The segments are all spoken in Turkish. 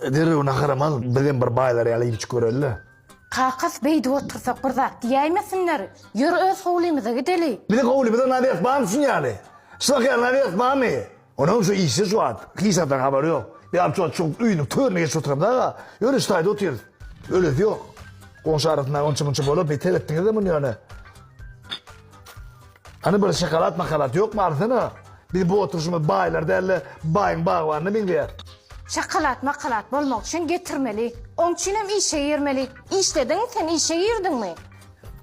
Dere ona karamal bilen bir baylar ýaly hiç görelle. Kakas beýdi otursak bir zat diýmesinler. Ýür öz howlymize gideli. Bir de howly nadiyat bağımsın ýaly. Şak ýa nadiyat bağmy. Onun şu işi suat. Kisadan haber yok. Bir amca çok üýnüň törüne geçip oturam da. Öyle staýda otur. Öyle ýok. Goňşy arasynda onça bolup betel etdiňiz de muny ýöne. Hani böyle şakalat makalat yok mu arsana? Bir bu oturuşumuz baylar derle bayın bağvarını bilmeyer. Şakalat makalat bolmak için getirmeli. Onun için hem işe yirmeli. İşledin sen işe girdin mi?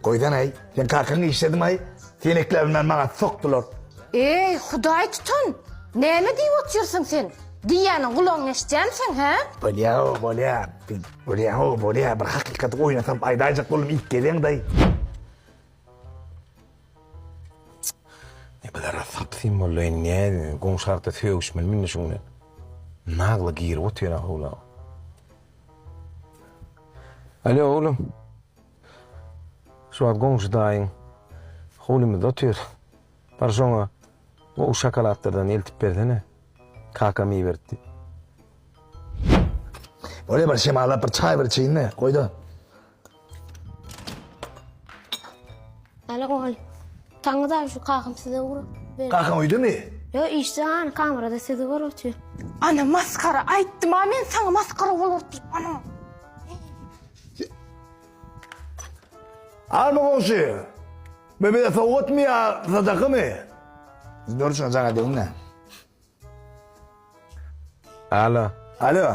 Koydan ay, sen kalkanı işledim ay. Teneklerimden bana soktular. Huday tutun. Neyme deyip otuyorsun sen? Diyanın kulağını eşeceksin ha? Bolya. Bir hakikat oynasam aydayacak oğlum ilk gelen day. Ne kadar sapsın bollayın ne? Goňşarda söýüşmel minne şunu. Nagla gir otyra hola. Alo oğlum. Şu an goňşdaýyň. Holymyz otyr. Barşoňa o şokoladlardan eltip berdine. Kakamy berdi. Bolya bir şemala bir çay bir içeyinne koydan. Alo oğul. Taňyda şu kakam size urup. Kakam uydu mu? Yo işten kamerada size urup. Ana maskara aytdım ha men sana maskara bolur deyip ana. Alma komşu. Mehmet'e soğut mu ya sadaka mı? Görüşün sana deyin ne? Alo. Alo.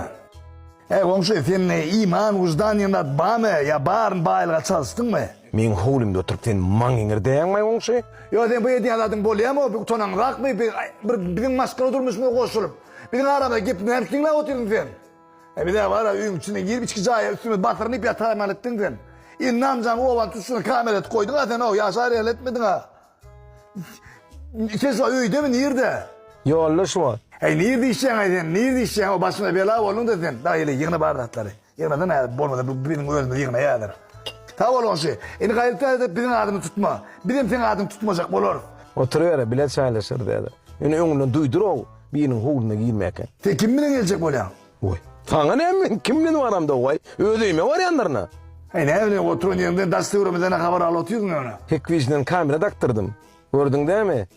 Komşu sen iman vicdan yanında bağ ya bağırın bağıyla çalıştın mı? Men holymda oturup sen maňyňy diýäňmi goňşy? Yo sen bu ýerde ýaladың bolýarmy? Bir tonan rakmy? Bir maskara durmuşmy goşulyp? Bir arada gip näpsiňle oturdyň sen? Bir de var üýüň içine girip içki jaýa üstüme batyrnyp ýatarman etdiň sen. İnnamcan oğlan tutuşuna kamerat koydun ha sen o yaşar el etmedin ha. Sen şu öýde mi nirde? Yolla şu var. Nirde işen ayden nirde işen o başına bela olun da sen. Daha öyle yığına bardakları. Yığınadan ayda bolmadı birinin özünde yığına yağdır. Ta oğlum şey. Eni gayretten de birinin adını tutma. Birim senin adını tutmayacak bolur. Oturuyor bilet çaylaşır dedi. Yani öňünden duydur o birinin holyna girmeken. Sen kim bilen gelecek bolyan? Oy. Taňa näme kim bilen waramda oy? Ödüýme var ýanlaryna. Ne bileyim oturun yerinde dasturumuzdan haber alıtıyordun ona. Hekvizden kamera taktırdım. Gördün değil mi?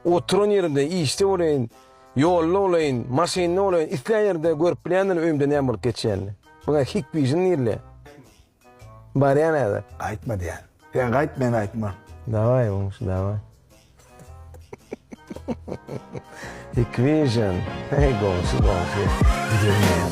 Oturun yerinde işte olayın, yollu olayın, maşinli olayın, isteyen yerde görüp bilenler öğümde ne yapılıp geçenli. Buna hekvizin yerle. Bari ya neydi? Aytma diyen. Ben aytma, aytma. Davay olmuş, davay. Hekvizin. Hey, gomşu. Gidelim ya.